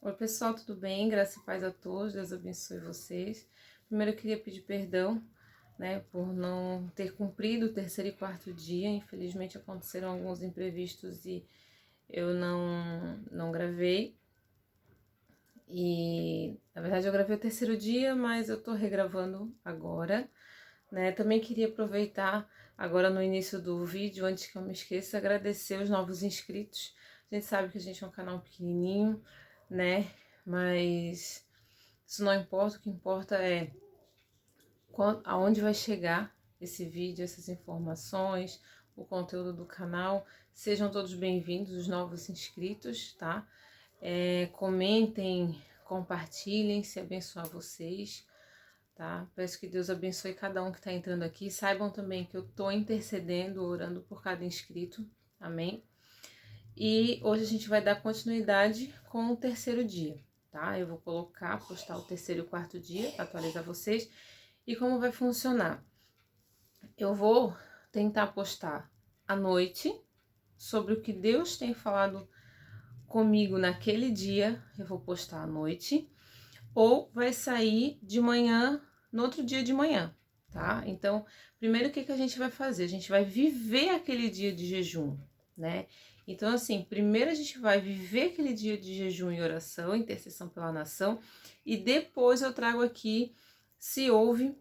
Oi pessoal, tudo bem? Graça e paz a todos, Deus abençoe vocês. Primeiro eu queria pedir perdão, por não ter cumprido o terceiro e quarto dia. Infelizmente aconteceram alguns imprevistos e eu não gravei. E na verdade eu gravei o terceiro dia, mas eu tô regravando agora, né? Também queria aproveitar agora no início do vídeo, antes que eu me esqueça, agradecer os novos inscritos. A gente sabe que a gente é um canal pequenininho, né? Mas isso não importa, o que importa é aonde vai chegar esse vídeo, essas informações, o conteúdo do canal. Sejam todos bem-vindos, os novos inscritos, tá? Comentem, compartilhem, se abençoar vocês, tá? Peço que Deus abençoe cada um que está entrando aqui. Saibam também que eu tô intercedendo, orando por cada inscrito, amém? E hoje a gente vai dar continuidade com o terceiro dia, tá? Eu vou postar o terceiro e o quarto dia, atualizar vocês. E como vai funcionar? Eu vou tentar postar à noite sobre o que Deus tem falado comigo naquele dia, eu vou postar à noite, ou vai sair de manhã, no outro dia de manhã, tá? Então, primeiro o que a gente vai fazer? A gente vai viver aquele dia de jejum, né? Então, assim, primeiro a gente vai viver aquele dia de jejum e oração, intercessão pela nação, e depois eu trago aqui se houve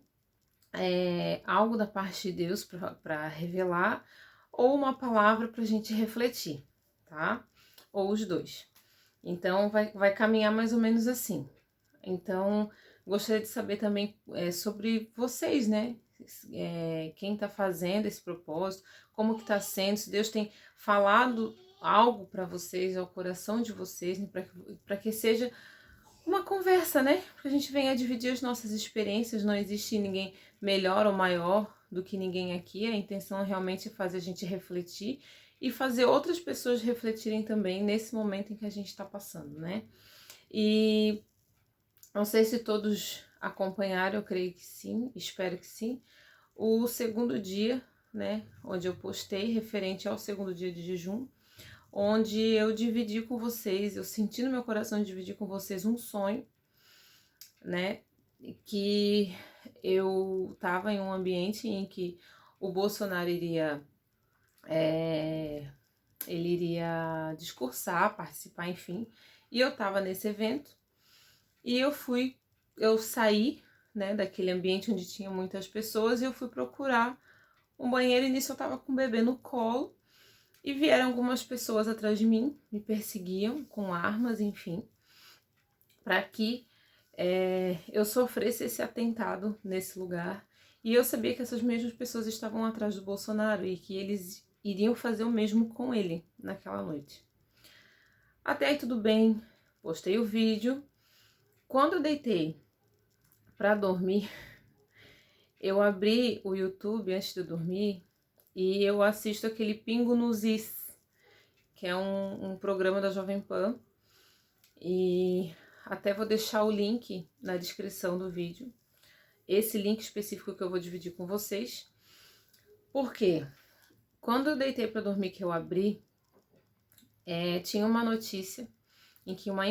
algo da parte de Deus para revelar, ou uma palavra para a gente refletir, tá? Ou os dois. Então, vai caminhar mais ou menos assim. Então, gostaria de saber também sobre vocês, né? Quem tá fazendo esse propósito, como que tá sendo, se Deus tem falado algo para vocês, ao coração de vocês, né? Para que seja uma conversa, né? Porque a gente venha dividir as nossas experiências, não existe ninguém melhor ou maior do que ninguém aqui. A intenção é realmente fazer a gente refletir e fazer outras pessoas refletirem também nesse momento em que a gente está passando, né? E não sei se todos acompanharam, eu creio que sim, espero que sim, o segundo dia, né? Onde eu postei referente ao segundo dia de jejum, onde eu dividi com vocês, eu senti no meu coração dividir com vocês um sonho, né? Que eu estava em um ambiente em que o Bolsonaro ele iria discursar, participar, enfim, e eu estava nesse evento e eu saí, né, daquele ambiente onde tinha muitas pessoas e eu fui procurar um banheiro e nisso eu estava com o bebê no colo. E vieram algumas pessoas atrás de mim, me perseguiam com armas, enfim, para que eu sofresse esse atentado nesse lugar. E eu sabia que essas mesmas pessoas estavam atrás do Bolsonaro e que eles iriam fazer o mesmo com ele naquela noite. Até aí tudo bem, postei o vídeo. Quando eu deitei para dormir, eu abri o YouTube antes de eu dormir e eu assisto aquele Pingo nos Is, que é um programa da Jovem Pan, e até vou deixar o link na descrição do vídeo, esse link específico que eu vou dividir com vocês, porque quando eu deitei para dormir que eu abri, tinha uma notícia em que uma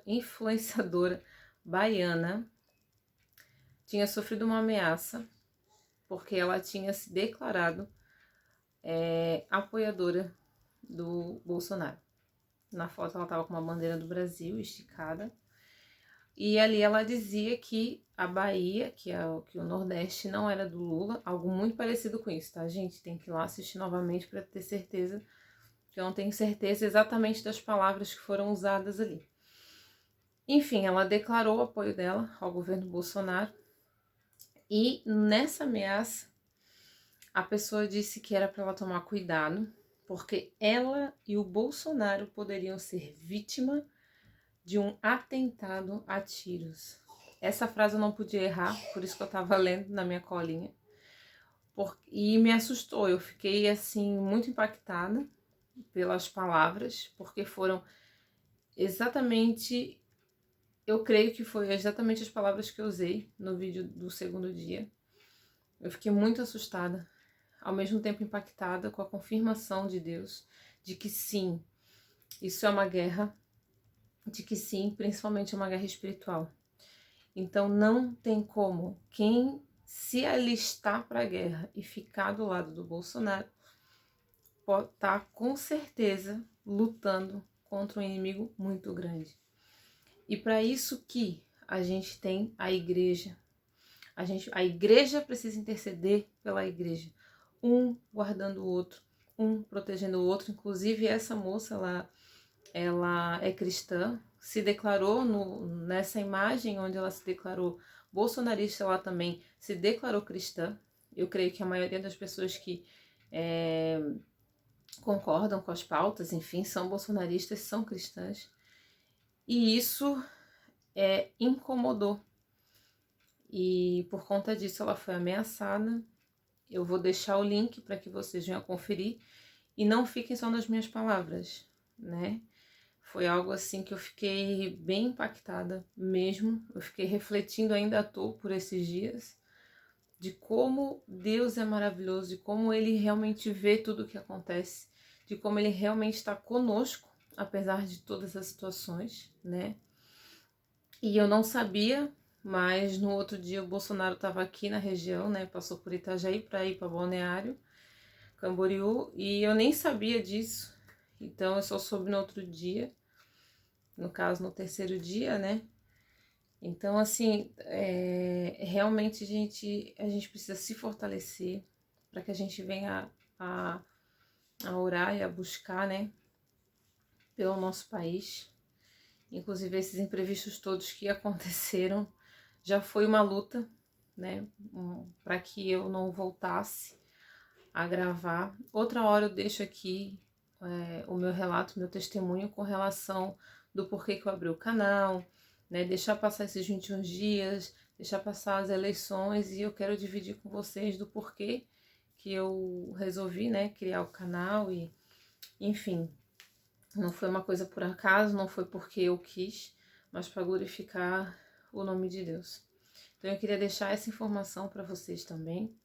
influenciadora baiana tinha sofrido uma ameaça porque ela tinha se declarado apoiadora do Bolsonaro. Na foto ela estava com uma bandeira do Brasil esticada. E ali ela dizia que a Bahia, que o Nordeste não era do Lula, algo muito parecido com isso, tá, gente? Tem que ir lá assistir novamente para ter certeza, que eu não tenho certeza exatamente das palavras que foram usadas ali. Enfim, ela declarou o apoio dela ao governo Bolsonaro e nessa ameaça a pessoa disse que era para ela tomar cuidado, porque ela e o Bolsonaro poderiam ser vítima de um atentado a tiros. Essa frase eu não podia errar, por isso que eu tava lendo na minha colinha. E me assustou, eu fiquei assim muito impactada pelas palavras, porque foram exatamente, eu creio que foi exatamente as palavras que eu usei no vídeo do segundo dia. Eu fiquei muito assustada, ao mesmo tempo impactada com a confirmação de Deus de que sim, isso é uma guerra, de que sim, principalmente é uma guerra espiritual. Então não tem como quem se alistar para a guerra e ficar do lado do Bolsonaro pode estar com certeza lutando contra um inimigo muito grande. E para isso que a gente tem a igreja. A igreja precisa interceder pela igreja. Um guardando o outro, um protegendo o outro. Inclusive essa moça, ela é cristã, se declarou nessa imagem onde ela se declarou bolsonarista, ela também se declarou cristã. Eu creio que a maioria das pessoas que concordam com as pautas, enfim, são bolsonaristas, são cristãs. E isso incomodou. E por conta disso ela foi ameaçada. Eu vou deixar o link para que vocês venham conferir. E não fiquem só nas minhas palavras, né? Foi algo assim que eu fiquei bem impactada mesmo. Eu fiquei refletindo ainda à toa por esses dias. De como Deus é maravilhoso, de como Ele realmente vê tudo o que acontece. De como Ele realmente está conosco, apesar de todas as situações, né? E eu não sabia, mas no outro dia o Bolsonaro estava aqui na região, né? Passou por Itajaí para ir para Balneário Camboriú, e eu nem sabia disso. Então eu só soube no outro dia, no caso no terceiro dia, né? Então assim, realmente a gente precisa se fortalecer para que a gente venha a orar e a buscar, né? Pelo nosso país. Inclusive esses imprevistos todos que aconteceram, já foi uma luta, né, para que eu não voltasse a gravar. Outra hora eu deixo aqui o meu relato, meu testemunho com relação do porquê que eu abri o canal, né, deixar passar esses 21 dias, deixar passar as eleições, e eu quero dividir com vocês do porquê que eu resolvi, né, criar o canal. E enfim, não foi uma coisa por acaso, não foi porque eu quis, mas para glorificar o nome de Deus. Então eu queria deixar essa informação para vocês também.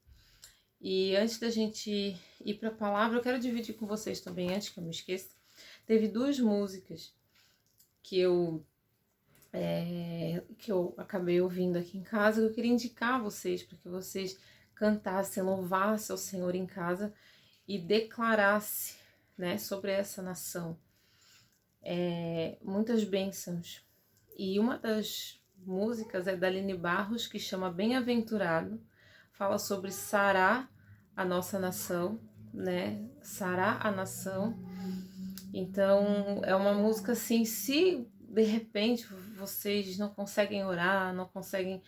E antes da gente ir para a palavra, eu quero dividir com vocês também, antes que eu me esqueça. Teve duas músicas que eu acabei ouvindo aqui em casa, que eu queria indicar a vocês, para que vocês cantassem, louvassem ao Senhor em casa e declarassem, né, sobre essa nação. Muitas bênçãos. E uma das músicas é da Aline Barros, que chama Bem-aventurado, fala sobre sarar a nossa nação, né? Sarar a nação. Então, é uma música assim, se de repente vocês não conseguem orar, não conseguem...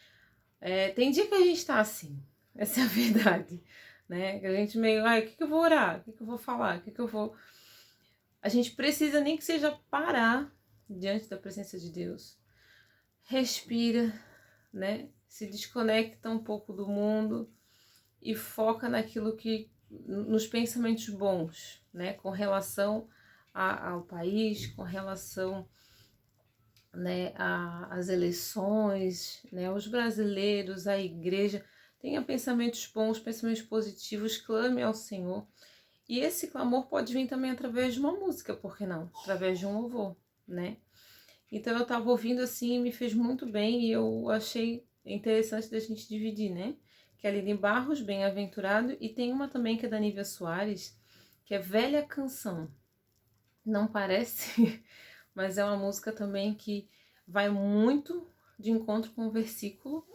tem dia que a gente tá assim, essa é a verdade, né? Que a gente meio, o que eu vou orar? O que eu vou falar? O que eu vou... A gente precisa nem que seja parar diante da presença de Deus. Respira, né? Se desconecta um pouco do mundo e foca naquilo que, nos pensamentos bons, né? Com relação ao país, com relação, né, às eleições, né? Os brasileiros, a igreja. Tenha pensamentos bons, pensamentos positivos, clame ao Senhor. E esse clamor pode vir também através de uma música, por que não? Através de um louvor, né? Então eu tava ouvindo assim, me fez muito bem, e eu achei interessante da gente dividir, né? Que é a Aline Barros, Bem-aventurado, e tem uma também que é da Nívia Soares, que é Velha Canção. Não parece, mas é uma música também que vai muito de encontro com o versículo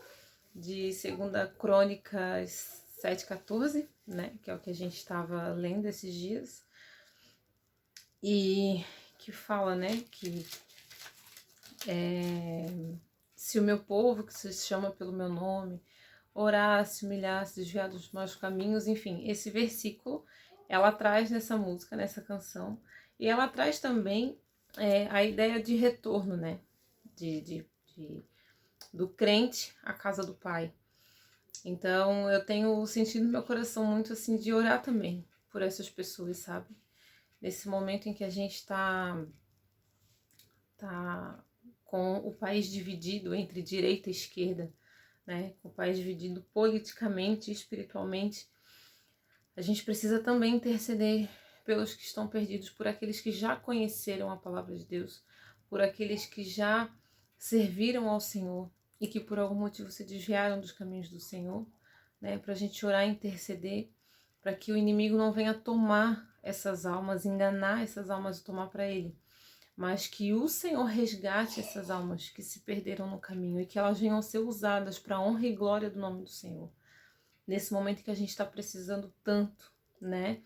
de 2 Crônicas 7,14, né? Que é o que a gente estava lendo esses dias. E que fala, né? Que se o meu povo, que se chama pelo meu nome, orar, se humilhar, se desviar dos maus caminhos, enfim, esse versículo ela traz nessa música, nessa canção, e ela traz também a ideia de retorno, né? Do crente à casa do Pai. Então eu tenho sentido no meu coração muito assim de orar também por essas pessoas, sabe? Nesse momento em que a gente está com o país dividido entre direita e esquerda, né? Com o país dividido politicamente e espiritualmente, a gente precisa também interceder pelos que estão perdidos, por aqueles que já conheceram a palavra de Deus, por aqueles que já serviram ao Senhor e que por algum motivo se desviaram dos caminhos do Senhor, né? Para a gente orar e interceder, para que o inimigo não venha tomar essas almas, enganar essas almas e tomar para ele, mas que o Senhor resgate essas almas que se perderam no caminho e que elas venham a ser usadas para a honra e glória do nome do Senhor. Nesse momento que a gente está precisando tanto, né?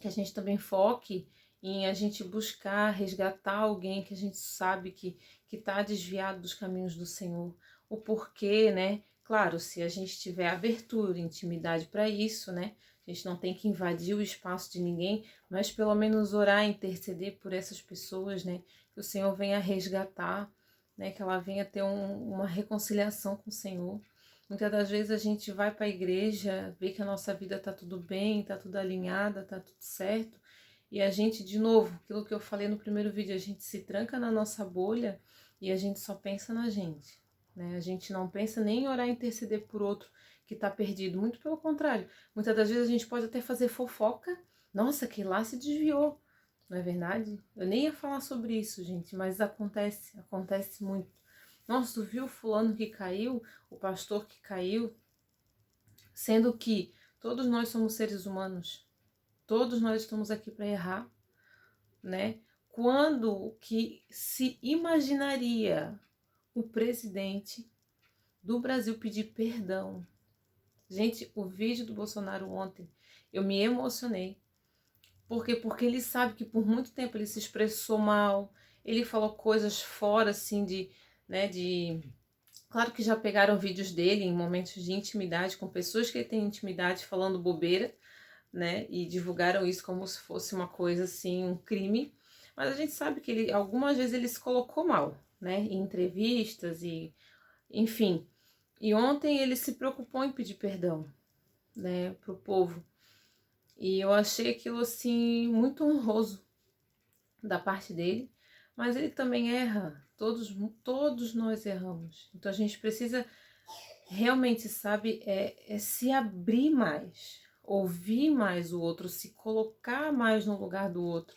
Que a gente também foque em a gente buscar resgatar alguém que a gente sabe que está desviado dos caminhos do Senhor. O porquê, né? Claro, se a gente tiver abertura, intimidade para isso, né? A gente não tem que invadir o espaço de ninguém, mas pelo menos orar, interceder por essas pessoas, né? Que o Senhor venha resgatar, né? Que ela venha ter uma reconciliação com o Senhor. Muitas das vezes a gente vai para a igreja, vê que a nossa vida está tudo bem, está tudo alinhada, está tudo certo, e a gente, de novo, aquilo que eu falei no primeiro vídeo, a gente se tranca na nossa bolha e a gente só pensa na gente, né? A gente não pensa nem em orar e interceder por outro que está perdido, muito pelo contrário. Muitas das vezes a gente pode até fazer fofoca, nossa, que lá se desviou, não é verdade? Eu nem ia falar sobre isso, gente, mas acontece muito. Nossa, tu viu o fulano que caiu, o pastor que caiu? Sendo que todos nós somos seres humanos, todos nós estamos aqui para errar, né? Quando que se imaginaria o presidente do Brasil pedir perdão? Gente, o vídeo do Bolsonaro ontem, eu me emocionei. Por quê? Porque ele sabe que por muito tempo ele se expressou mal, ele falou coisas fora, assim, Claro que já pegaram vídeos dele em momentos de intimidade, com pessoas que ele tem intimidade falando bobeira, né? E divulgaram isso como se fosse uma coisa assim, um crime. Mas a gente sabe que ele, algumas vezes ele se colocou mal, né? Em entrevistas e, enfim. E ontem ele se preocupou em pedir perdão, né, pro povo. E eu achei aquilo assim muito honroso da parte dele, mas ele também erra. Todos nós erramos. Então a gente precisa realmente, sabe, se abrir mais, ouvir mais o outro, se colocar mais no lugar do outro.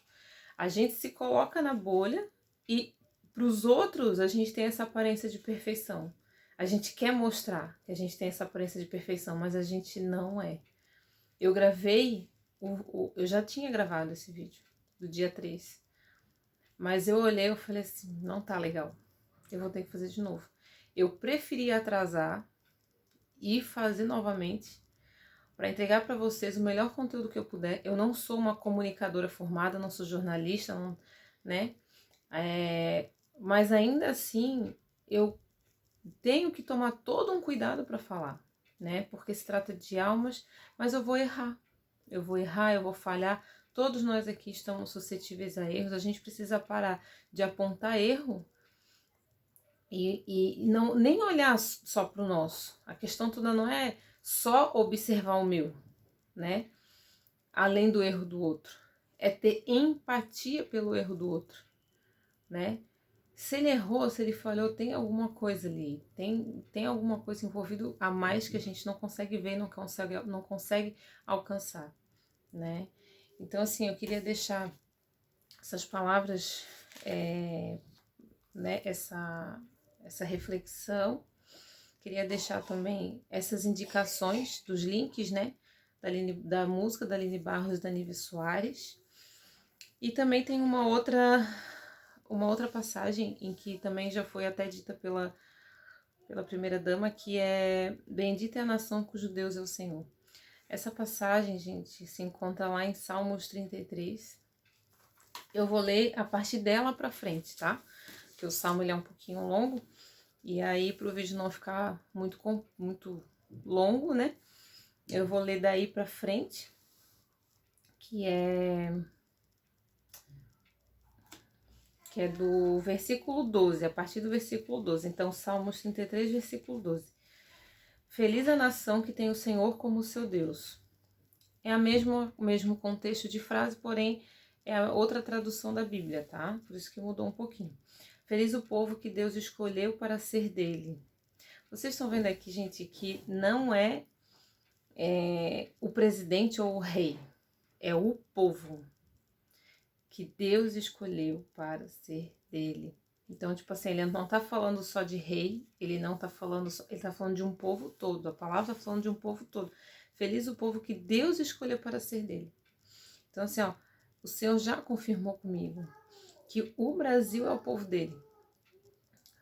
A gente se coloca na bolha e para os outros a gente tem essa aparência de perfeição. A gente quer mostrar que a gente tem essa aparência de perfeição, mas a gente não é. Eu gravei, eu já tinha gravado esse vídeo do dia 3, mas eu olhei e falei assim, não tá legal, eu vou ter que fazer de novo. Eu preferi atrasar e fazer novamente para entregar para vocês o melhor conteúdo que eu puder. Eu não sou uma comunicadora formada, não sou jornalista, não, né? Mas ainda assim, eu tenho que tomar todo um cuidado para falar, né? Porque se trata de almas, mas eu vou errar, eu vou falhar. Todos nós aqui estamos suscetíveis a erros, a gente precisa parar de apontar erro e não, nem olhar só para o nosso. A questão toda não é só observar o meu, né? Além do erro do outro. É ter empatia pelo erro do outro, né? Se ele errou, se ele falhou, tem alguma coisa ali, tem alguma coisa envolvida a mais que a gente não consegue ver, não consegue alcançar, né? Então, assim, eu queria deixar essas palavras, né, essa reflexão. Queria deixar também essas indicações dos links, né, da música da Aline Barros e da Nive Soares. E também tem uma outra passagem em que também já foi até dita pela primeira dama, que é Bendita é a nação cujo Deus é o Senhor. Essa passagem, gente, se encontra lá em Salmos 33. Eu vou ler a partir dela para frente, tá? Porque o salmo ele é um pouquinho longo, e aí para o vídeo não ficar muito longo, né? Eu vou ler daí para frente, que é do versículo 12, a partir do versículo 12. Então, Salmos 33, versículo 12. Feliz a nação que tem o Senhor como seu Deus. É o mesmo contexto de frase, porém é a outra tradução da Bíblia, tá? Por isso que mudou um pouquinho. Feliz o povo que Deus escolheu para ser dele. Vocês estão vendo aqui, gente, que não é o presidente ou o rei, é o povo que Deus escolheu para ser dele. Então, tipo assim, ele não tá falando só de rei, ele não tá falando só, ele tá falando de um povo todo. A palavra tá falando de um povo todo. Feliz o povo que Deus escolheu para ser dele. Então, assim, ó, o Senhor já confirmou comigo que o Brasil é o povo dele,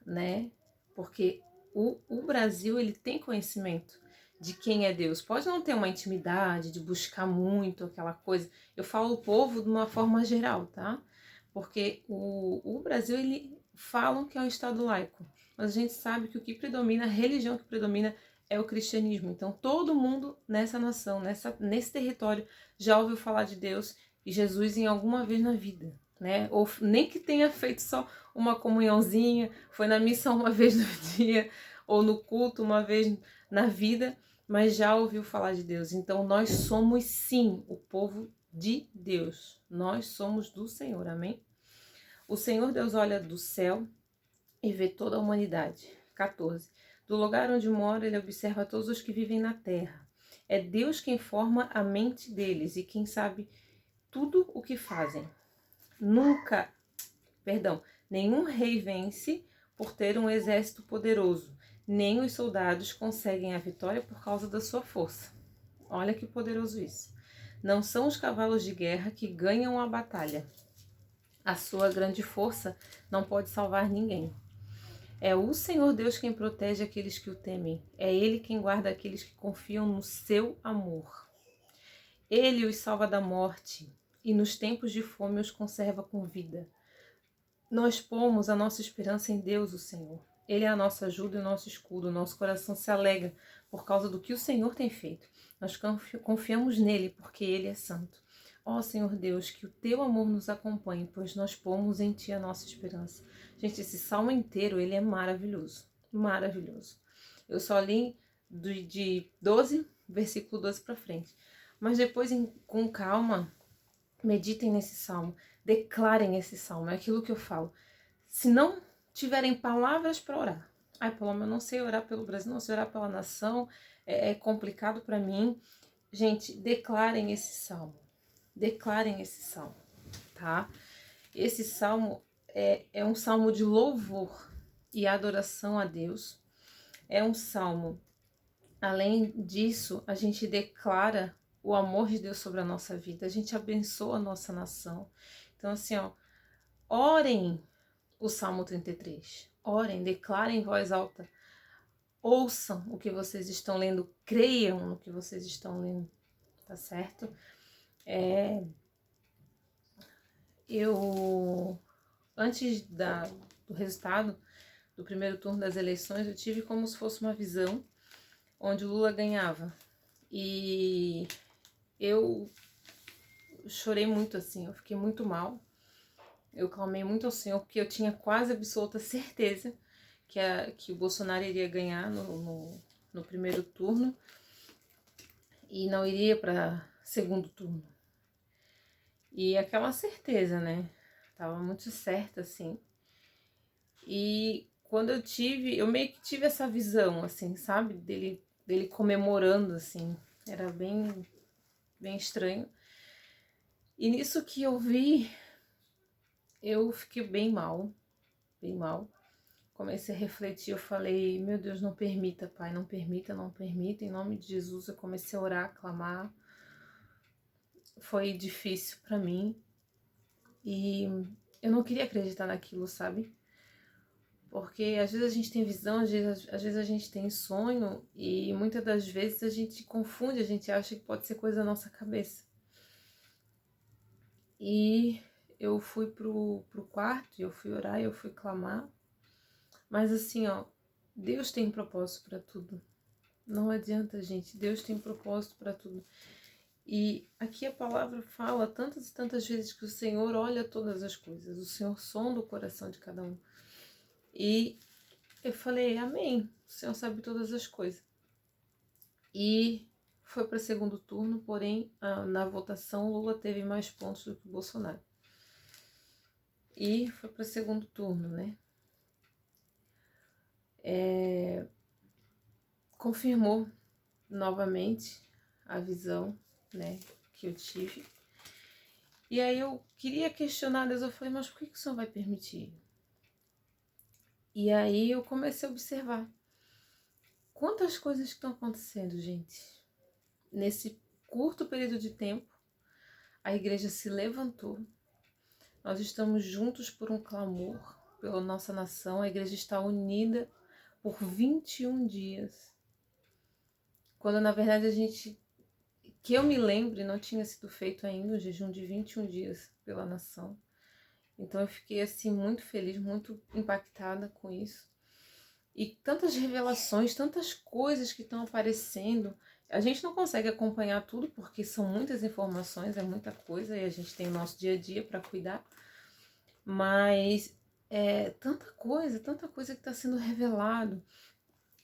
né? Porque o Brasil, ele tem conhecimento de quem é Deus. Pode não ter uma intimidade, de buscar muito aquela coisa. Eu falo o povo de uma forma geral, tá? Porque o Brasil, ele falam que é um estado laico. Mas a gente sabe que o que predomina, a religião que predomina é o cristianismo. Então todo mundo nessa nação, nesse território, já ouviu falar de Deus e Jesus em alguma vez na vida, né? Ou nem que tenha feito só uma comunhãozinha, foi na missa uma vez no dia, ou no culto uma vez na vida, mas já ouviu falar de Deus. Então nós somos sim o povo de Deus. Nós somos do Senhor, amém? O Senhor Deus olha do céu e vê toda a humanidade. 14. Do lugar onde mora, ele observa todos os que vivem na terra. É Deus quem forma a mente deles e quem sabe tudo o que fazem. Nenhum rei vence por ter um exército poderoso, nem os soldados conseguem a vitória por causa da sua força. Olha que poderoso isso. Não são os cavalos de guerra que ganham a batalha. A sua grande força não pode salvar ninguém. É o Senhor Deus quem protege aqueles que o temem. É Ele quem guarda aqueles que confiam no seu amor. Ele os salva da morte e nos tempos de fome os conserva com vida. Nós pomos a nossa esperança em Deus, o Senhor. Ele é a nossa ajuda e o nosso escudo. Nosso coração se alegra por causa do que o Senhor tem feito. Nós confiamos nele porque ele é santo. Ó Senhor Deus, que o teu amor nos acompanhe, pois nós pomos em ti a nossa esperança. Gente, esse salmo inteiro, ele é maravilhoso. Maravilhoso. Eu só li de 12, versículo 12 para frente. Mas depois, com calma, meditem nesse salmo. Declarem esse salmo, é aquilo que eu falo. Se não tiverem palavras para orar, Paloma, eu não sei orar pelo Brasil, não sei orar pela nação, é complicado para mim. Gente, declarem esse salmo. Declarem esse salmo, tá? Esse salmo é um salmo de louvor e adoração a Deus. É um salmo, além disso, a gente declara o amor de Deus sobre a nossa vida, a gente abençoa a nossa nação. Então, assim, ó, orem o Salmo 33. Orem, declarem em voz alta. Ouçam o que vocês estão lendo, creiam no que vocês estão lendo, tá certo? Antes do resultado do primeiro turno das eleições, eu tive como se fosse uma visão onde o Lula ganhava. E eu chorei muito, assim, eu fiquei muito mal. Eu clamei muito ao Senhor, porque eu tinha quase absoluta certeza que o Bolsonaro iria ganhar no primeiro turno e não iria para segundo turno. E aquela certeza, né? Tava muito certa, assim. E quando eu meio que tive essa visão, assim, sabe? Dele comemorando, assim. Era bem, bem estranho. E nisso que eu vi, eu fiquei bem mal, bem mal. Comecei a refletir, eu falei, meu Deus, não permita, Pai, não permita, não permita, em nome de Jesus. Eu comecei a orar, a clamar. Foi difícil pra mim e eu não queria acreditar naquilo, sabe? Porque às vezes a gente tem visão, às vezes a gente tem sonho e muitas das vezes a gente confunde, a gente acha que pode ser coisa da nossa cabeça. E eu fui pro quarto, eu fui orar, eu fui clamar. Mas assim, ó, Deus tem propósito para tudo. Não adianta, gente. Deus tem propósito para tudo. E aqui a palavra fala tantas e tantas vezes que o Senhor olha todas as coisas. O Senhor sonda o coração de cada um. E eu falei, amém. O Senhor sabe todas as coisas. E foi para segundo turno, porém, na votação, Lula teve mais pontos do que o Bolsonaro. E foi para segundo turno, né? Confirmou novamente a visão, né, que eu tive. E aí eu queria questionar Deus, eu falei, mas por que o Senhor vai permitir? E aí eu comecei a observar quantas coisas estão acontecendo, gente. Nesse curto período de tempo, a igreja se levantou. Nós estamos juntos por um clamor pela nossa nação. A igreja está unida por 21 dias. Quando na verdade que eu me lembre, não tinha sido feito ainda um jejum de 21 dias pela nação. Então eu fiquei assim muito feliz, muito impactada com isso. E tantas revelações, tantas coisas que estão aparecendo. A gente não consegue acompanhar tudo porque são muitas informações, é muita coisa e a gente tem o nosso dia a dia para cuidar. Mas é tanta coisa que está sendo revelado,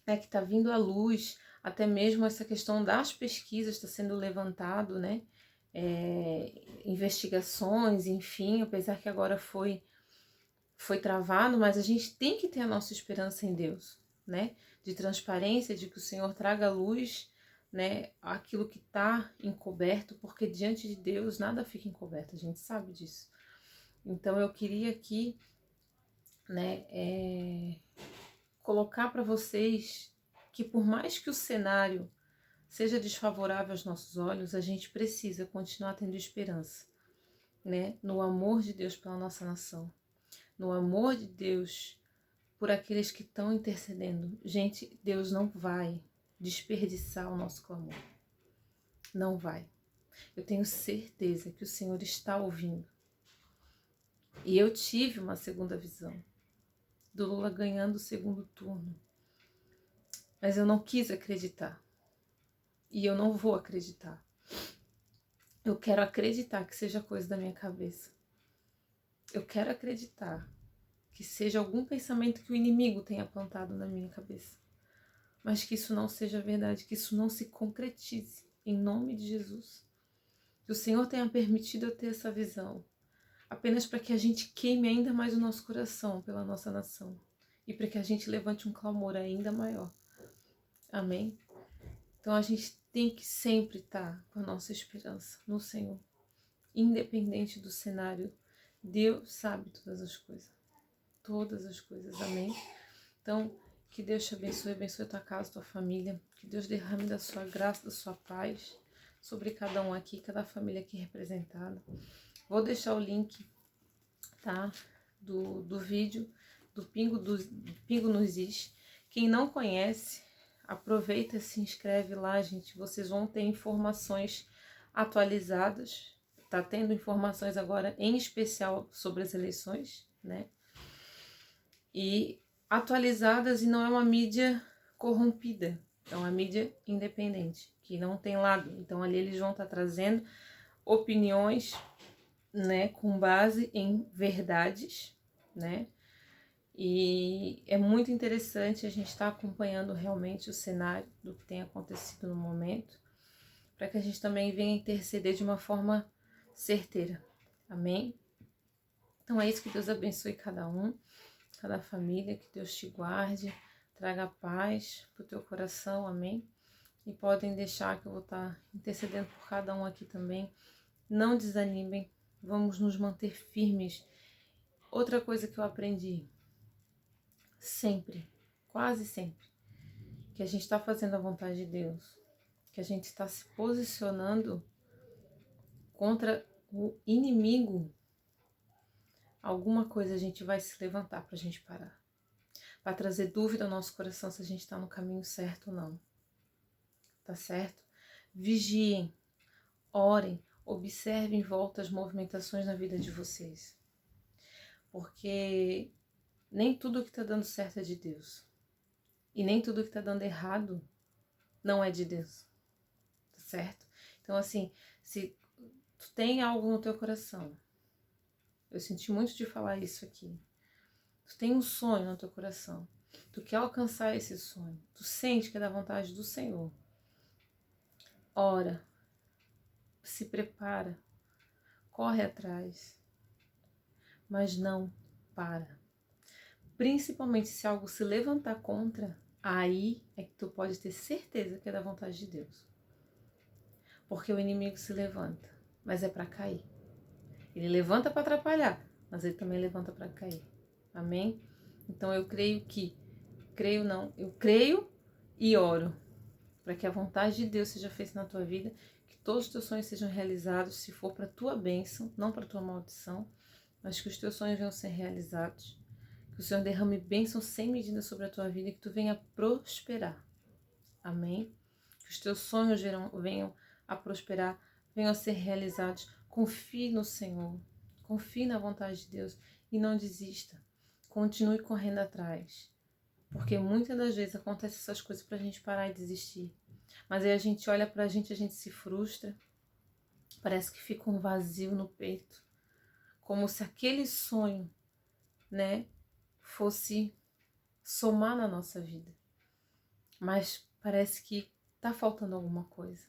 né, que está vindo à luz. Até mesmo essa questão das pesquisas está sendo levantado, né? Investigações, enfim, apesar que agora foi travado, mas a gente tem que ter a nossa esperança em Deus, né? De transparência, de que o Senhor traga à luz, né, aquilo que está encoberto, porque diante de Deus nada fica encoberto, a gente sabe disso. Então eu queria aqui, né, colocar para vocês que por mais que o cenário seja desfavorável aos nossos olhos, a gente precisa continuar tendo esperança, né, no amor de Deus pela nossa nação, no amor de Deus por aqueles que estão intercedendo. Gente, Deus não vai desperdiçar o nosso clamor. Não vai. Eu tenho certeza que o Senhor está ouvindo. E eu tive uma segunda visão do Lula ganhando o segundo turno. Mas eu não quis acreditar. E eu não vou acreditar. Eu quero acreditar que seja coisa da minha cabeça. Eu quero acreditar que seja algum pensamento que o inimigo tenha plantado na minha cabeça. Mas que isso não seja verdade, que isso não se concretize, em nome de Jesus. Que o Senhor tenha permitido eu ter essa visão, apenas para que a gente queime ainda mais o nosso coração pela nossa nação. E para que a gente levante um clamor ainda maior. Amém? Então a gente tem que sempre estar com a nossa esperança no Senhor. Independente do cenário, Deus sabe todas as coisas. Todas as coisas, amém? Então, que Deus te abençoe a tua casa, a tua família. Que Deus derrame da sua graça, da sua paz sobre cada um aqui, cada família aqui representada. Vou deixar o link, tá? Do vídeo do Pingo nos Is. Quem não conhece, aproveita e se inscreve lá, gente. Vocês vão ter informações atualizadas. Tá tendo informações agora, em especial, sobre as eleições, né? E atualizadas, e não é uma mídia corrompida, é uma mídia independente, que não tem lado. Então ali eles vão estar trazendo opiniões, né, com base em verdades, né? E é muito interessante a gente estar acompanhando realmente o cenário do que tem acontecido no momento, para que a gente também venha interceder de uma forma certeira. Amém? Então é isso, que Deus abençoe cada um, cada família, que Deus te guarde, traga paz para o teu coração, amém? E podem deixar que eu vou estar intercedendo por cada um aqui também. Não desanimem, vamos nos manter firmes. Outra coisa que eu aprendi, sempre, quase sempre, que a gente está fazendo a vontade de Deus, que a gente está se posicionando contra o inimigo, alguma coisa a gente vai se levantar para a gente parar. Para trazer dúvida ao nosso coração se a gente está no caminho certo ou não. Tá certo? Vigiem, orem, observem em volta as movimentações na vida de vocês. Porque nem tudo que está dando certo é de Deus. E nem tudo que está dando errado não é de Deus. Tá certo? Então, assim, se tu tem algo no teu coração, eu senti muito de falar isso aqui. Tu tem um sonho no teu coração. Tu quer alcançar esse sonho. Tu sente que é da vontade do Senhor. Ora. Se prepara. Corre atrás. Mas não para. Principalmente se algo se levantar contra, aí é que tu pode ter certeza que é da vontade de Deus. Porque o inimigo se levanta, mas é para cair. Ele levanta para atrapalhar, mas ele também levanta para cair. Amém? Então eu creio e oro para que a vontade de Deus seja feita na tua vida, que todos os teus sonhos sejam realizados, se for para tua bênção, não para tua maldição, mas que os teus sonhos venham ser realizados, que o Senhor derrame bênção sem medida sobre a tua vida, que tu venha prosperar. Amém? Que os teus sonhos venham a prosperar, venham a ser realizados. Confie no Senhor, confie na vontade de Deus e não desista. Continue correndo atrás, porque muitas das vezes acontecem essas coisas para a gente parar e desistir. Mas aí a gente olha pra gente, a gente se frustra, parece que fica um vazio no peito, como se aquele sonho, né, fosse somar na nossa vida. Mas parece que tá faltando alguma coisa.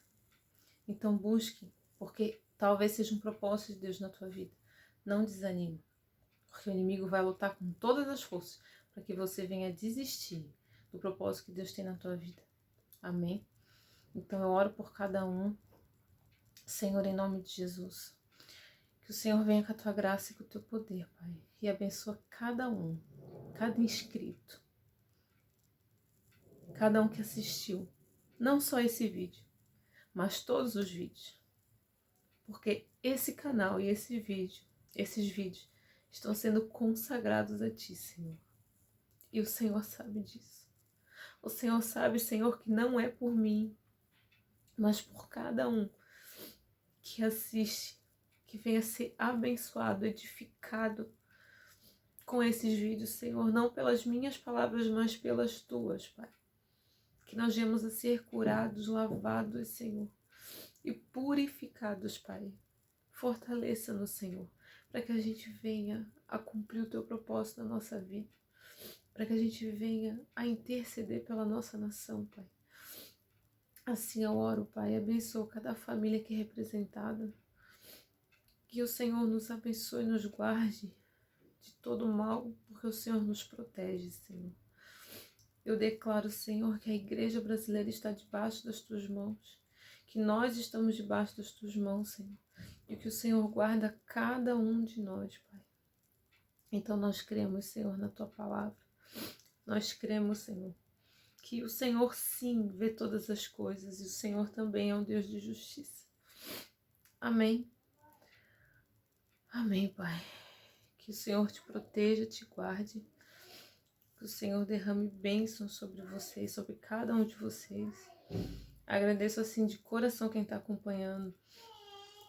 Então busque, porque talvez seja um propósito de Deus na tua vida. Não desanime, porque o inimigo vai lutar com todas as forças para que você venha desistir do propósito que Deus tem na tua vida. Amém? Então eu oro por cada um, Senhor, em nome de Jesus. Que o Senhor venha com a tua graça e com o teu poder, Pai, e abençoa cada um, cada inscrito, cada um que assistiu, não só esse vídeo, mas todos os vídeos. Porque esse canal e esses vídeos estão sendo consagrados a Ti, Senhor. E o Senhor sabe disso. O Senhor sabe, Senhor, que não é por mim, mas por cada um que assiste, que venha ser abençoado, edificado com esses vídeos, Senhor, não pelas minhas palavras, mas pelas Tuas, Pai. Que nós venhamos a ser curados, lavados, Senhor, e purificados, Pai. Fortaleça-nos, Senhor, para que a gente venha a cumprir o Teu propósito na nossa vida, para que a gente venha a interceder pela nossa nação, Pai. Assim eu oro, Pai, abençoa cada família aqui representada, que o Senhor nos abençoe e nos guarde de todo mal, porque o Senhor nos protege, Senhor. Eu declaro, Senhor, que a igreja brasileira está debaixo das Tuas mãos, que nós estamos debaixo das Tuas mãos, Senhor, e que o Senhor guarda cada um de nós, Pai. Então nós cremos, Senhor, na Tua palavra. Nós cremos, Senhor, que o Senhor sim vê todas as coisas e o Senhor também é um Deus de justiça. Amém. Amém, Pai. Que o Senhor te proteja, te guarde. Que o Senhor derrame bênçãos sobre vocês, sobre cada um de vocês. Agradeço assim de coração quem está acompanhando,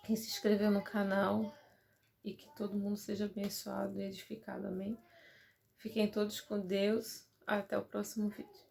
quem se inscreveu no canal, e que todo mundo seja abençoado e edificado. Amém. Fiquem todos com Deus. Até o próximo vídeo.